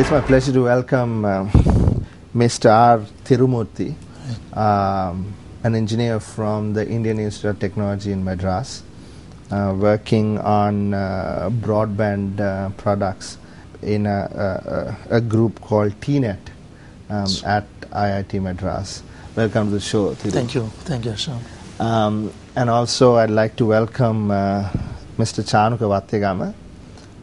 It's my pleasure to welcome Mr. R. Tirumurthy, an engineer from the Indian Institute of Technology in Madras, working on broadband products in a group called TNET at IIT Madras. Welcome to the show, Thiru. Thank you, Ashram. And also I'd like to welcome Mr. Chanuka Vattegama,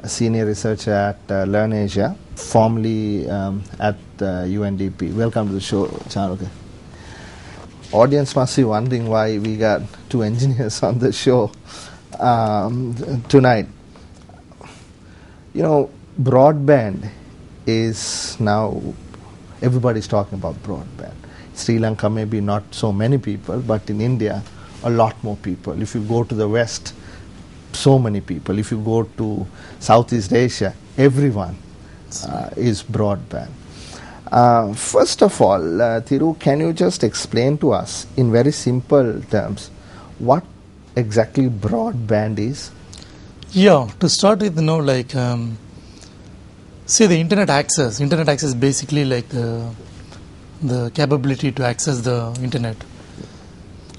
a senior researcher at LearnAsia, formerly at UNDP. Welcome to the show, Chanuka. Audience must be wondering why we got two engineers on the show tonight. You know, broadband is now, everybody's talking about broadband. Sri Lanka, maybe not so many people, but in India, a lot more people. If you go to the West, so many people. If you go to Southeast Asia, everyone is broadband. First of all, Thiru, can you just explain to us in very simple terms what exactly broadband is? Yeah, to start with, see the internet access. Internet access is basically like the capability to access the internet.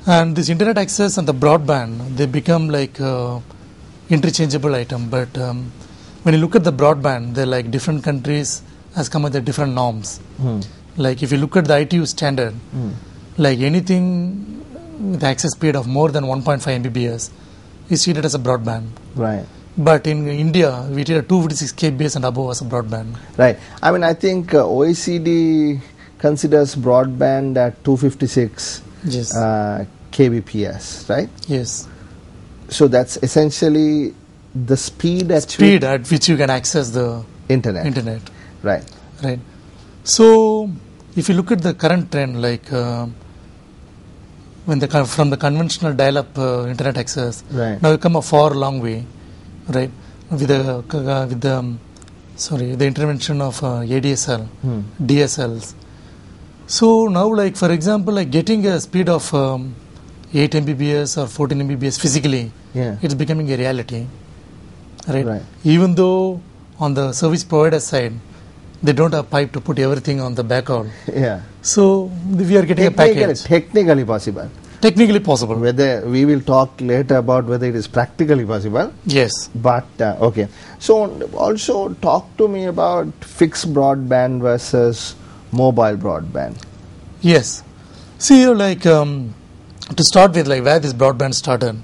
And this internet access and the broadband, they become like interchangeable item. But when you look at the broadband, they're like different countries has come with the different norms. Like if you look at the ITU standard, like anything with access speed of more than 1.5 Mbps is treated as a broadband. Right. But in India, we treat a 256 kbps and above as a broadband. Right. I mean, I think OECD considers broadband at 256 Yes. kbps, right? Yes. So that's essentially the speed at which you can access the internet. Right. Right. So if you look at the current trend, like when from the conventional dial-up internet access, right, now we come a far long way, right? With the intervention of ADSL, DSLs. So now, like for example, like getting a speed of 8 Mbps or 14 Mbps physically, it's becoming a reality, right? Even though on the service provider side, they don't have pipe to put everything on the backhaul. Yeah. So we are getting a package. Technically possible. Technically possible. Whether we will talk later about whether it is practically possible. Yes. But okay. So also talk to me about fixed broadband versus mobile broadband. Yes. See, like to start with, like where this broadband started,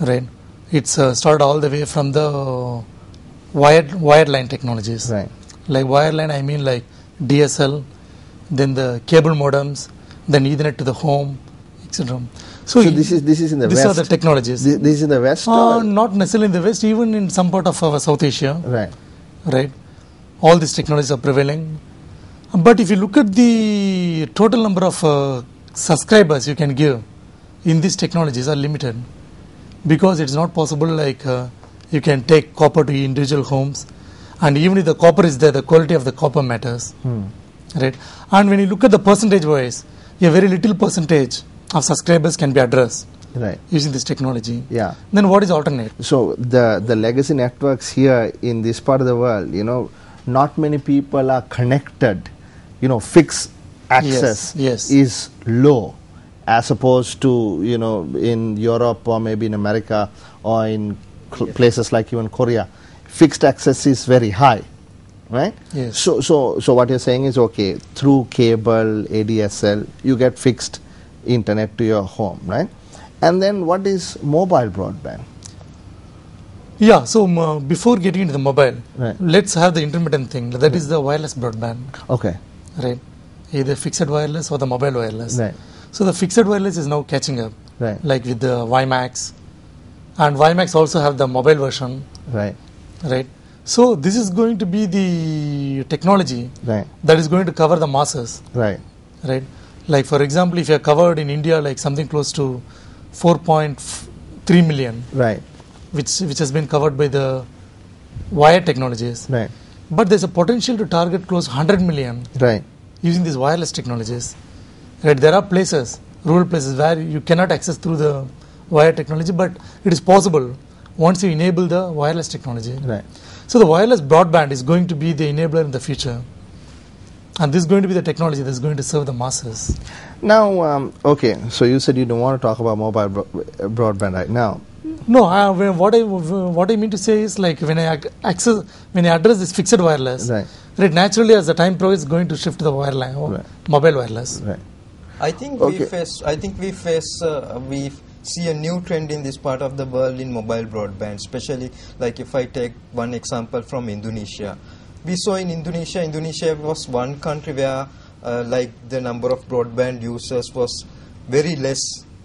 right? It's started all the way from the wired line technologies. Right. Like wired line, I mean like DSL, then the cable modems, then Ethernet to the home, etc. So this is in the West. These are the technologies. This is in the West? Not necessarily in the West, even in some part of our South Asia. Right. Right. All these technologies are prevailing. But if you look at the total number of subscribers you can give in these technologies are limited, because it's not possible like you can take copper to individual homes, and even if the copper is there, the quality of the copper matters, right? And when you look at the percentage wise, a very little percentage of subscribers can be addressed, right, using this technology. Yeah. Then what is alternate? So the legacy networks here in this part of the world, not many people are connected. Fixed access is low, as opposed to in Europe or maybe in America or in places like even Korea. Fixed access is very high, right? Yes. So what you're saying is, okay, through cable, ADSL, you get fixed internet to your home, right? And then what is mobile broadband? Yeah, so before getting into the mobile, right, let's have the intermittent thing. That is the wireless broadband. Okay. Right. Either fixed wireless or the mobile wireless. Right. So the fixed wireless is now catching up. Right. Like with the WiMAX. And WiMAX also have the mobile version. Right. Right. So this is going to be the technology, right, that is going to cover the masses. Right. Right. Like for example, if you are covered in India like something close to 4.3 million. Right. Which has been covered by the wired technologies. Right. But there's a potential to target close 100 million. Right. Using these wireless technologies. Right. There are places, rural places, where you cannot access through the wired technology, but it is possible once you enable the wireless technology. Right. So the wireless broadband is going to be the enabler in the future. And this is going to be the technology that's going to serve the masses. Now, okay, so you said you don't want to talk about mobile broadband right now. No, what I mean to say is like when I address this fixed wireless, right, naturally as the time progresses, it's going to shift to the wireline, mobile wireless. Right. I think we see a new trend in this part of the world in mobile broadband, especially like if I take one example from Indonesia. We saw in Indonesia was one country where like the number of broadband users was very less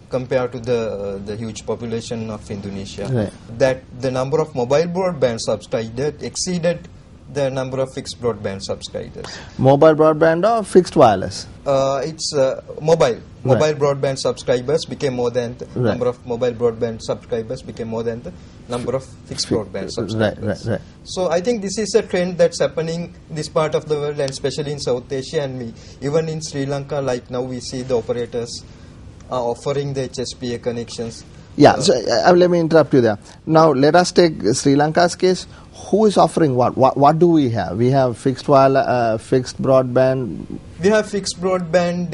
compared to the huge population of Indonesia. Right. That the number of mobile broadband subscribers exceeded the number of fixed broadband subscribers. Mobile broadband or fixed wireless? It's mobile. Mobile broadband subscribers became more than the number of mobile broadband subscribers became more than the number of fixed broadband subscribers. Right. So I think this is a trend that's happening in this part of the world, and especially in South Asia and even in Sri Lanka. Like now we see the operators are offering the HSPA connections. Yeah, so let me interrupt you there. Now let us take Sri Lanka's case. Who is offering what? What do we have? We have fixed broadband. We have fixed broadband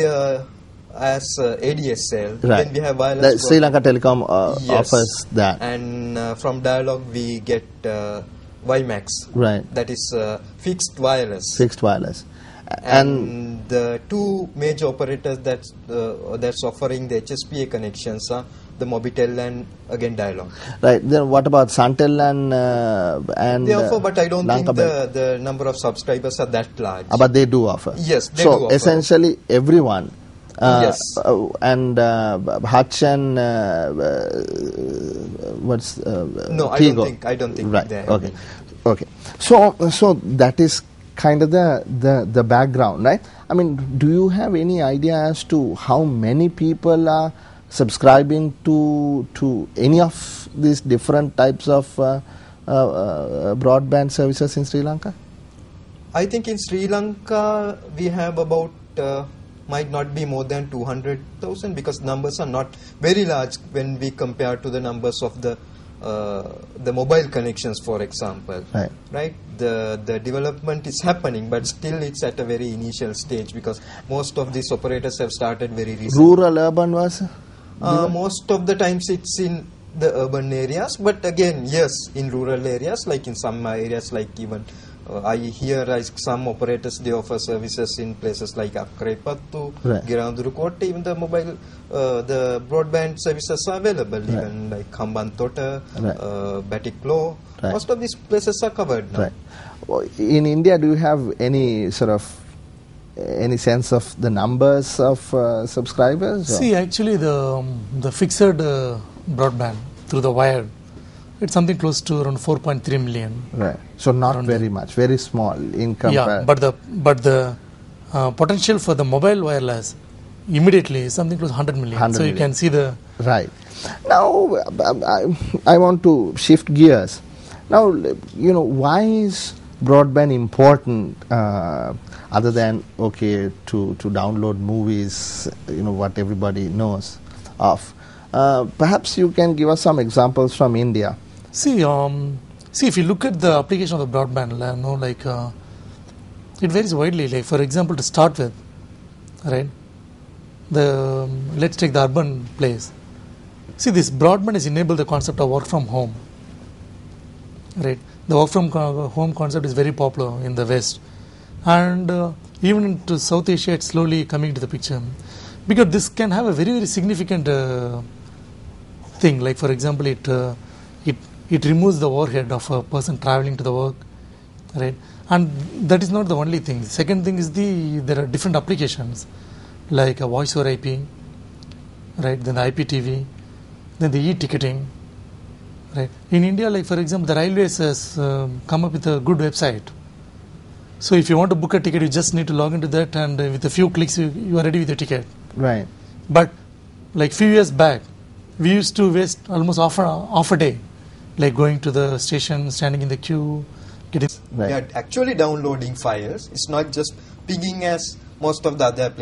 as ADSL. Right. Then we have wireless. Sri Lanka Telecom offers that. And from Dialog we get WiMAX. Right. That is fixed wireless. Fixed wireless. And the two major operators that's offering the HSPA connections are the Mobitel and again Dialog. Right. Then what about Suntel and they offer, but I don't think Lanka the number of subscribers are that large. But they do offer. Yes, they do offer. So essentially everyone. Yes. And Hutch and what's no, Tigo. I don't think. Right. They Okay. So that is kind of the background, right? I mean, do you have any idea as to how many people are subscribing to any of these different types of broadband services in Sri Lanka? I think in Sri Lanka we have about might not be more than 200,000 because numbers are not very large when we compare to the numbers of the mobile connections, for example. Right. The development is happening, but still it's at a very initial stage because most of these operators have started very recently. Rural, urban was? Most of the times it's in the urban areas, but again, yes, in rural areas, like in some areas, like even I hear some operators, they offer services in places like Akkarepattu, Girandurukotte, even the mobile, the broadband services are available, even like Hambantota, Batiklo, most of these places are covered now. In India, do you have any sort of any sense of the numbers of subscribers? See, actually the fixed broadband through the wire, it's something close to around 4.3 million. Right. So not very much, very small in comparison. Yeah, but the potential for the mobile wireless immediately is something close to 100 million. So you can see the... Right. Now, I want to shift gears. Now, why is broadband important other than, to download movies, what everybody knows of? Perhaps you can give us some examples from India. See, if you look at the application of the broadband, it varies widely. Like, for example, to start with, right? Let's take the urban place. See, this broadband has enabled the concept of work from home, right? The work from home concept is very popular in the West, and even into South Asia, it's slowly coming into the picture, because this can have a very, very significant thing. Like, for example, it removes the overhead of a person traveling to the work, right? And that is not the only thing. The second thing is there are different applications like a voice over IP, right? Then the IPTV, then the e-ticketing, right? In India, like for example, the railways has come up with a good website. So if you want to book a ticket, you just need to log into that, and with a few clicks, you are ready with your ticket. Right. But like few years back, we used to waste almost half a day, like going to the station, standing in the queue, getting... They are actually downloading files. It's not just pinging as most of the other applications.